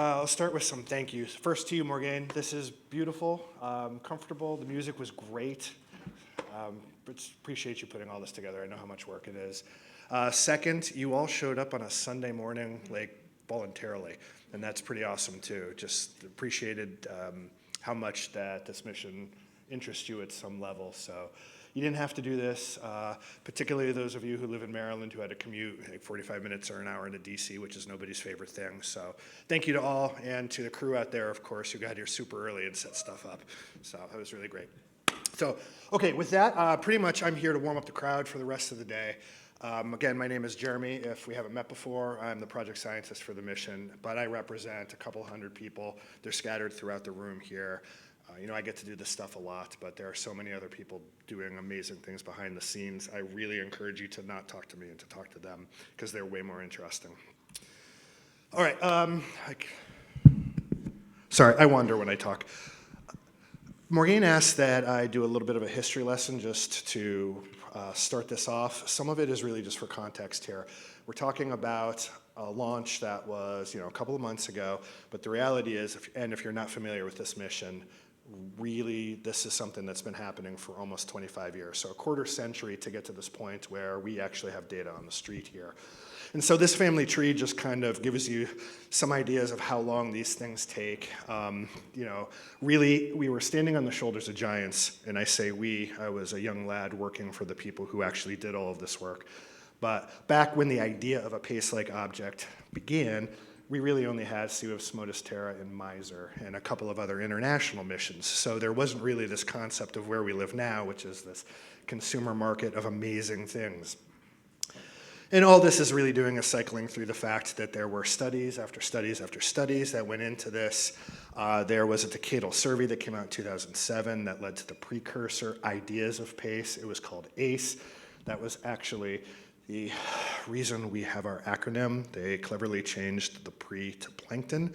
I'll start with some thank yous. First to you, Morgan. This is beautiful, comfortable. The music was great. Appreciate you putting all this together. I know how much work it is. Second, you all showed up on a Sunday morning, like, voluntarily, and that's pretty awesome too. Just appreciated how much that this mission interests you at some level. So you didn't have to do this, particularly those of you who live in Maryland who had to commute like 45 minutes or an hour into DC, which is nobody's favorite thing. So thank you to all, and to the crew out there, of course, who got here super early and set stuff up. So that was really great. So, okay, with that, pretty much I'm here to warm up the crowd for the rest of the day. Again, my name is Jeremy. If we haven't met before, I'm the project scientist for the mission, but I represent a couple hundred people. They're scattered throughout the room here. I get to do this stuff a lot, but there are so many other people doing amazing things behind the scenes. I really encourage you to not talk to me and to talk to them, because they're way more interesting. All right, sorry, I wander when I talk. Morgan asked that I do a little bit of a history lesson just to start this off. Some of it is really just for context here. We're talking about a launch that was, a couple of months ago, but the reality is, if you're not familiar with this mission, really this is something that's been happening for almost 25 years. So a quarter century to get to this point where we actually have data on the street here. And so this family tree just kind of gives you some ideas of how long these things take. Really, we were standing on the shoulders of giants, and I say we, I was a young lad working for the people who actually did all of this work. But back when the idea of a PACE-like object began, we really only had CWIF's Modus Terra and Miser and a couple of other international missions. So there wasn't really this concept of where we live now, which is this consumer market of amazing things. And all this is really doing is cycling through the fact that there were studies after studies after studies that went into this. There was a decadal survey that came out in 2007 that led to the precursor ideas of PACE. It was called ACE. That was actually the reason we have our acronym. They cleverly changed the pre to Plankton.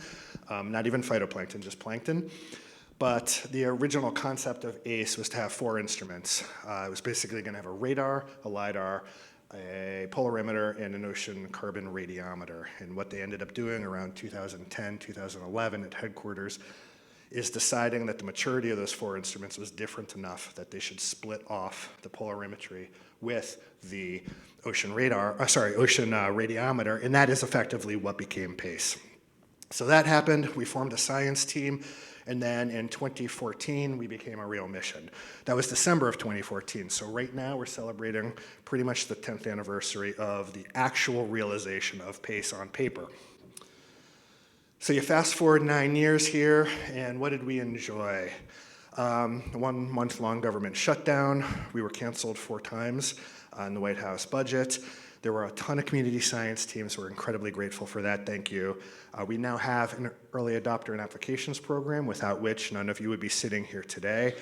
Not even phytoplankton, just plankton. But the original concept of ACE was to have 4 instruments. It was basically going to have a radar, a LiDAR, a polarimeter, and an ocean carbon radiometer. And what they ended up doing around 2010, 2011 at headquarters is deciding that the maturity of those 4 instruments was different enough that they should split off the polarimetry with the ocean radiometer, and that is effectively what became PACE. So that happened. We formed a science team. And then in 2014, we became a real mission. That was December of 2014. So right now, we're celebrating pretty much the 10th anniversary of the actual realization of PACE on paper. So you fast forward 9 years here, and what did we enjoy? A 1 month-long government shutdown. We were canceled 4 times on the White House budget. There were a ton of community science teams. We're incredibly grateful for that. Thank you. We now have an early adopter and applications program, without which none of you would be sitting here today.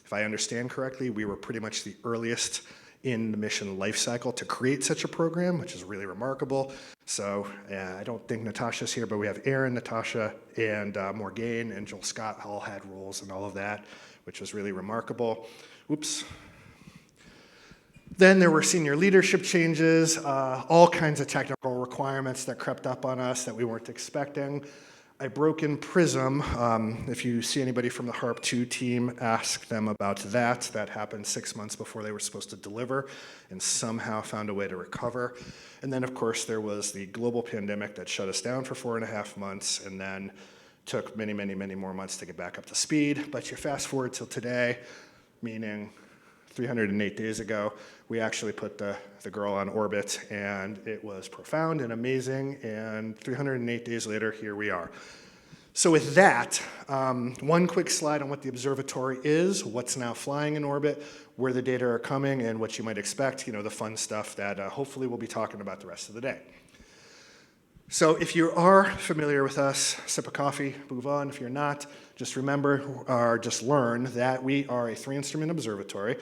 If I understand correctly, we were pretty much the earliest in the mission life cycle to create such a program, which is really remarkable. So I don't think Natasha's here, but we have Aaron, Natasha, and Morgan and Joel Scott all had roles and all of that, which was really remarkable. Oops. Then there were senior leadership changes, all kinds of technical requirements that crept up on us that we weren't expecting. I broke in Prism. If you see anybody from the HARP-2 team, ask them about that. That happened 6 months before they were supposed to deliver and somehow found a way to recover. And then, of course, there was the global pandemic that shut us down for 4.5 months and then took many, many, many more months to get back up to speed. But you fast forward till today, meaning 308 days ago, we actually put the girl on orbit, and it was profound and amazing, and 308 days later, here we are. So with that, one quick slide on what the observatory is, what's now flying in orbit, where the data are coming, and what you might expect, the fun stuff that hopefully we'll be talking about the rest of the day. So if you are familiar with us, sip a coffee, move on. If you're not, just remember or just learn that we are a 3-instrument observatory.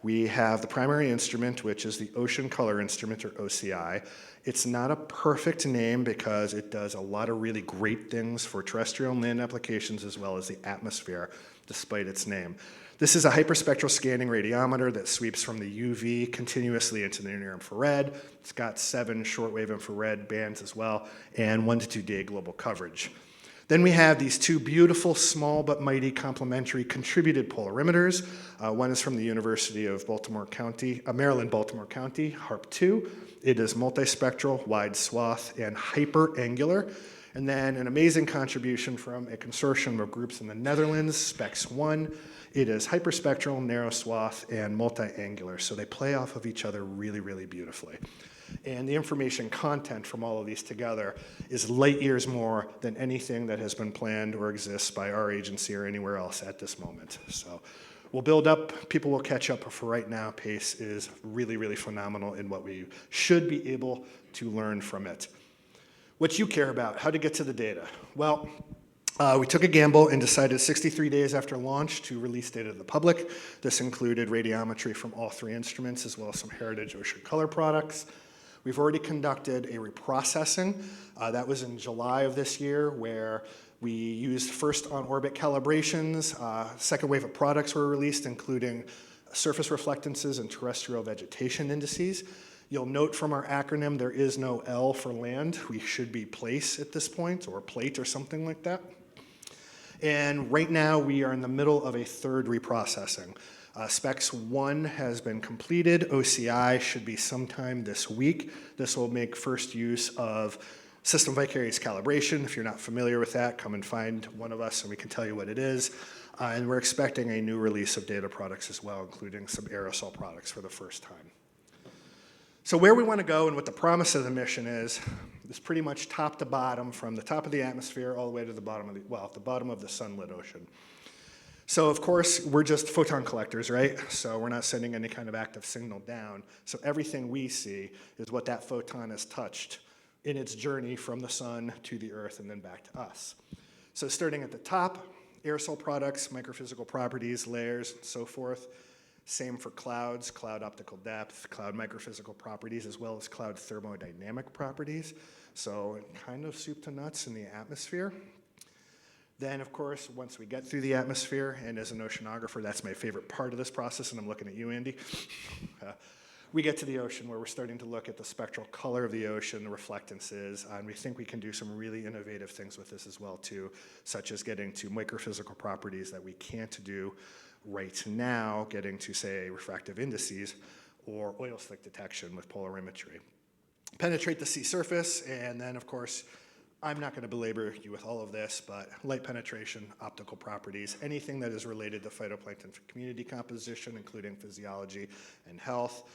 We have the primary instrument, which is the Ocean Color Instrument, or OCI. It's not a perfect name because it does a lot of really great things for terrestrial and land applications as well as the atmosphere, despite its name. This is a hyperspectral scanning radiometer that sweeps from the UV continuously into the near infrared. It's got 7 shortwave infrared bands as well, and 1 to 2 day global coverage. Then we have these 2 beautiful, small but mighty complementary contributed polarimeters. One is from the University of Maryland, Baltimore County, HARP-2. It is multispectral, wide swath, and hyperangular. And then an amazing contribution from a consortium of groups in the Netherlands, SPEX-1. It is hyperspectral, narrow swath, and multi-angular. So they play off of each other really, really beautifully. And the information content from all of these together is light years more than anything that has been planned or exists by our agency or anywhere else at this moment. So we'll build up, people will catch up, but for right now, pace is really, really phenomenal in what we should be able to learn from it. What you care about, how to get to the data. Well, we took a gamble and decided 63 days after launch to release data to the public. This included radiometry from all 3 instruments, as well as some heritage ocean color products. We've already conducted a reprocessing. That was in July of this year, where we used first on-orbit calibrations. Second wave of products were released, including surface reflectances and terrestrial vegetation indices. You'll note from our acronym, there is no L for land. We should be place at this point, or plate or something like that. And right now, we are in the middle of a 3rd reprocessing. SPEX-1 has been completed. OCI should be sometime this week. This will make first use of system vicarious calibration. If you're not familiar with that, come and find one of us and we can tell you what it is. And we're expecting a new release of data products as well, including some aerosol products for the first time. So where we want to go and what the promise of the mission is pretty much top to bottom, from the top of the atmosphere all the way to the bottom of the bottom of the sunlit ocean. So of course, we're just photon collectors, right? So we're not sending any kind of active signal down. So everything we see is what that photon has touched in its journey from the sun to the earth and then back to us. So starting at the top, aerosol products, microphysical properties, layers, and so forth. Same for clouds, cloud optical depth, cloud microphysical properties, as well as cloud thermodynamic properties. So kind of soup to nuts in the atmosphere. Then, of course, once we get through the atmosphere, and as an oceanographer, that's my favorite part of this process, and I'm looking at you, Andy, we get to the ocean, where we're starting to look at the spectral color of the ocean, the reflectances, and we think we can do some really innovative things with this as well, too, such as getting to microphysical properties that we can't do right now, getting to, say, refractive indices or oil slick detection with polarimetry. Penetrate the sea surface, and then, of course, I'm not going to belabor you with all of this, but light penetration, optical properties, anything that is related to phytoplankton community composition, including physiology and health.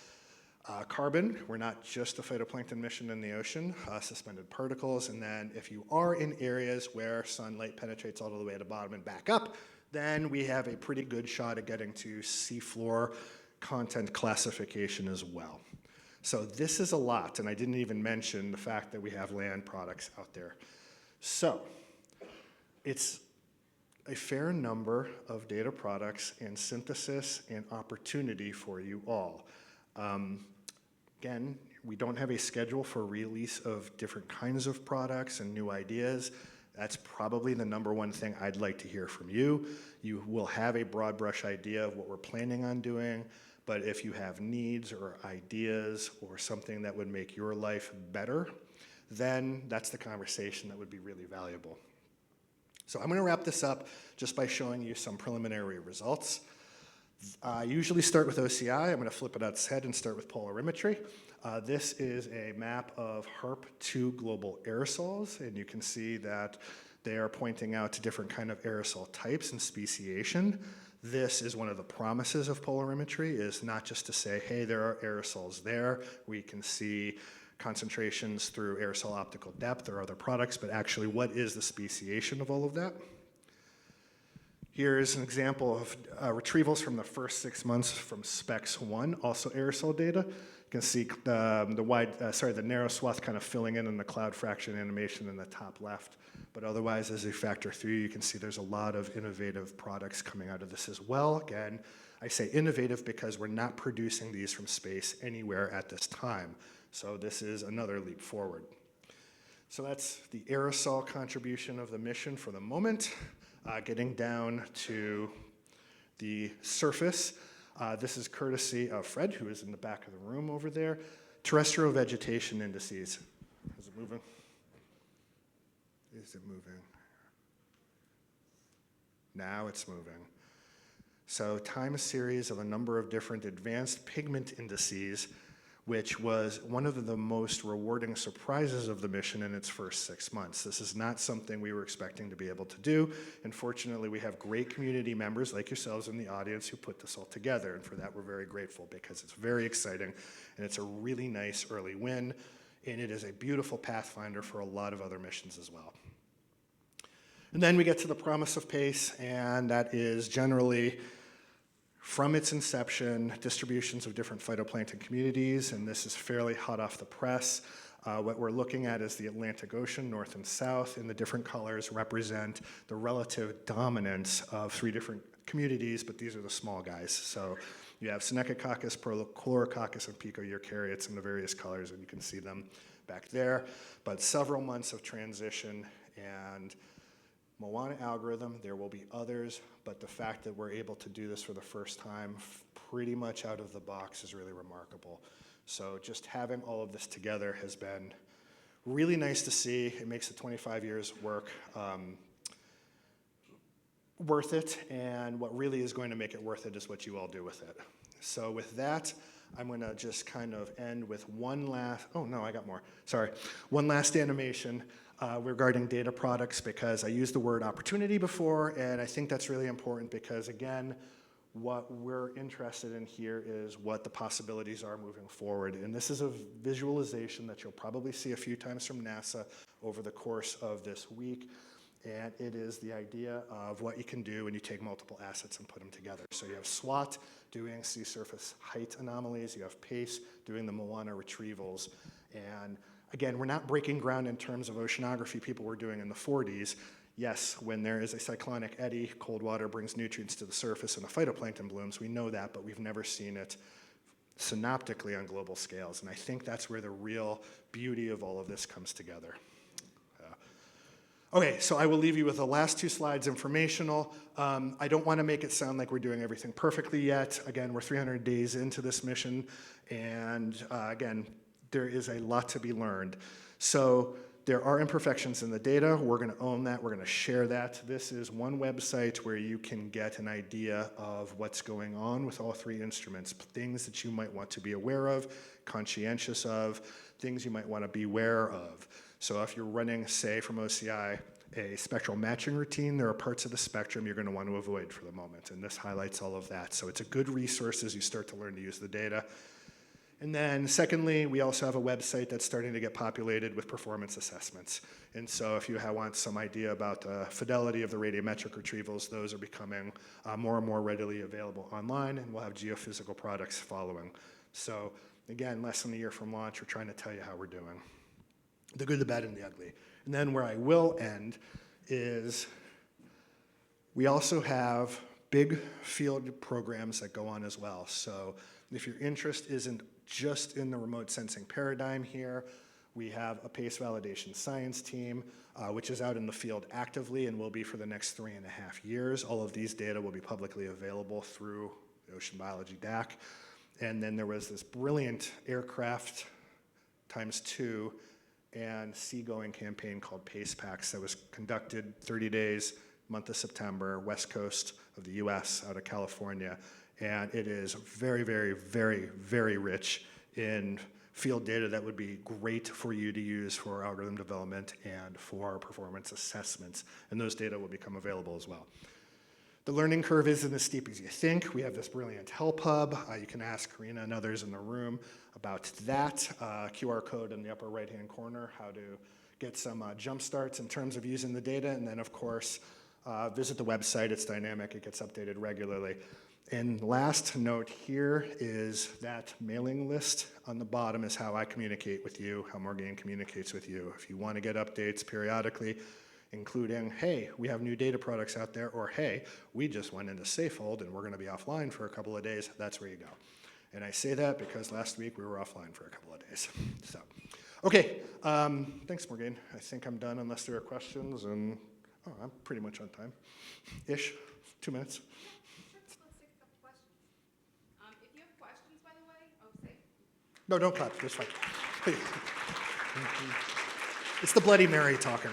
Carbon, we're not just a phytoplankton mission in the ocean, suspended particles, and then if you are in areas where sunlight penetrates all the way to the bottom and back up, then we have a pretty good shot at getting to seafloor content classification as well. So this is a lot, and I didn't even mention the fact that we have land products out there. So it's a fair number of data products and synthesis and opportunity for you all. Again, we don't have a schedule for release of different kinds of products and new ideas. That's probably the #1 thing I'd like to hear from you. You will have a broad brush idea of what we're planning on doing, but if you have needs or ideas or something that would make your life better, then that's the conversation that would be really valuable. So I'm going to wrap this up just by showing you some preliminary results. I usually start with OCI. I'm going to flip it on its head and start with polarimetry. This is a map of HARP-2 global aerosols, and you can see that they are pointing out to different kind of aerosol types and speciation. This is one of the promises of polarimetry, is not just to say, hey, there are aerosols there. We can see concentrations through aerosol optical depth or other products, but actually what is the speciation of all of that? Here's an example of retrievals from the first 6 months from Specs 1, also aerosol data. You can see the narrow swath kind of filling in the cloud fraction animation in the top left. But otherwise, as you factor through, you can see there's a lot of innovative products coming out of this as well. Again, I say innovative because we're not producing these from space anywhere at this time. So this is another leap forward. So that's the aerosol contribution of the mission for the moment. Getting down to the surface, this is courtesy of Fred, who is in the back of the room over there. Terrestrial vegetation indices. Is it moving? Is it moving? Now it's moving. So time series of a number of different advanced pigment indices, which was one of the most rewarding surprises of the mission in its first 6 months. This is not something we were expecting to be able to do. And fortunately, we have great community members like yourselves in the audience who put this all together. And for that, we're very grateful because it's very exciting and it's a really nice early win. And it is a beautiful pathfinder for a lot of other missions as well. And then we get to the promise of PACE, and that is generally, from its inception, distributions of different phytoplankton communities, and this is fairly hot off the press. What we're looking at is the Atlantic Ocean, north and south, and the different colors represent the relative dominance of 3 different communities, but these are the small guys. So you have Senecacoccus, Chlorococcus, and Pico-eukaryotes in the various colors, and you can see them back there. But several months of transition and Moana algorithm, there will be others, but the fact that we're able to do this for the first time pretty much out of the box is really remarkable. So just having all of this together has been really nice to see. It makes the 25 years work worth it, and what really is going to make it worth it is what you all do with it. So with that, I'm going to just kind of end with one last animation regarding data products, because I used the word opportunity before, and I think that's really important because, again, what we're interested in here is what the possibilities are moving forward. And this is a visualization that you'll probably see a few times from NASA over the course of this week. And it is the idea of what you can do when you take multiple assets and put them together. So you have SWAT doing sea surface height anomalies. You have PACE doing the Moana retrievals. And again, we're not breaking ground in terms of oceanography people were doing in the 40s. Yes, when there is a cyclonic eddy, cold water brings nutrients to the surface and the phytoplankton blooms. We know that, but we've never seen it synoptically on global scales. And I think that's where the real beauty of all of this comes together. Okay, so I will leave you with the last 2 slides informational. I don't want to make it sound like we're doing everything perfectly yet. Again, we're 300 days into this mission, and again, there is a lot to be learned. So there are imperfections in the data. We're going to own that. We're going to share that. This is one website where you can get an idea of what's going on with all 3 instruments, things that you might want to be aware of, conscientious of, things you might want to beware of. So if you're running, say, from OCI, a spectral matching routine, there are parts of the spectrum you're going to want to avoid for the moment, and this highlights all of that. So it's a good resource as you start to learn to use the data. And then secondly, we also have a website that's starting to get populated with performance assessments. And so if you want some idea about the fidelity of the radiometric retrievals, those are becoming more and more readily available online, and we'll have geophysical products following. So again, less than a year from launch, we're trying to tell you how we're doing. The good, the bad, and the ugly. And then where I will end is we also have big field programs that go on as well. So if your interest isn't just in the remote sensing paradigm here, we have a PACE validation science team, which is out in the field actively and will be for the next 3.5 years. All of these data will be publicly available through the Ocean Biology DAC. And then there was this brilliant aircraft ×2 and seagoing campaign called PACE Packs that was conducted 30 days, month of September, west coast of the US, out of California. And it is very, very, very, very rich in field data that would be great for you to use for algorithm development and for performance assessments. And those data will become available as well. The learning curve isn't as steep as you think. We have this brilliant help hub. You can ask Karina and others in the room about that. QR code in the upper right-hand corner, how to get some jump starts in terms of using the data. And then, of course, Visit the website. It's dynamic. It gets updated regularly. And last note here is that mailing list on the bottom is how I communicate with you, how Morgane communicates with you. If you want to get updates periodically, including, hey, we have new data products out there, or hey, we just went into Safehold and we're going to be offline for a couple of days, that's where you go. And I say that because last week we were offline for a couple of days. So, okay, thanks, Morgane. I think I'm done unless there are questions, and I'm pretty much on time-ish, 2 minutes. No, don't clap. That's fine. It's the Bloody Mary talking.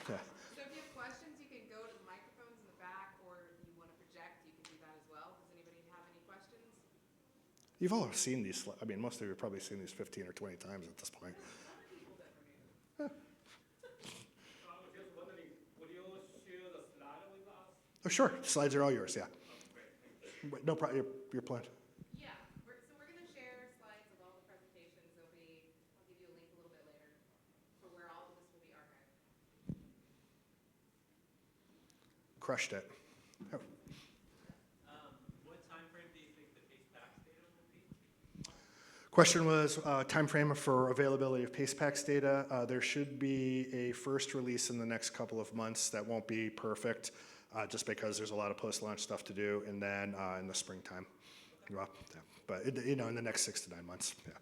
Yeah. So if you have questions, you can go to the microphones in the back, or if you want to project, you can do that as well. Does anybody have any questions? You've all seen these. I mean, most of you have probably seen these 15 or 20 times at this point. I was just wondering, would you share the slide with us? Oh, sure. Slides are all yours, yeah. Great, thank you. No problem. Your plan. Yeah, we're going to share slides of all the presentations. I'll give you a link a little bit later for where all of this will be archived. Crushed it. Oh. What time frame do you think the PacePax data will be? Question was time frame for availability of PacePax data. There should be a first release in the next couple of months. That won't be perfect, just because there's a lot of post-launch stuff to do, and then in the springtime. Well, yeah. But in the next 6 to 9 months. Yeah.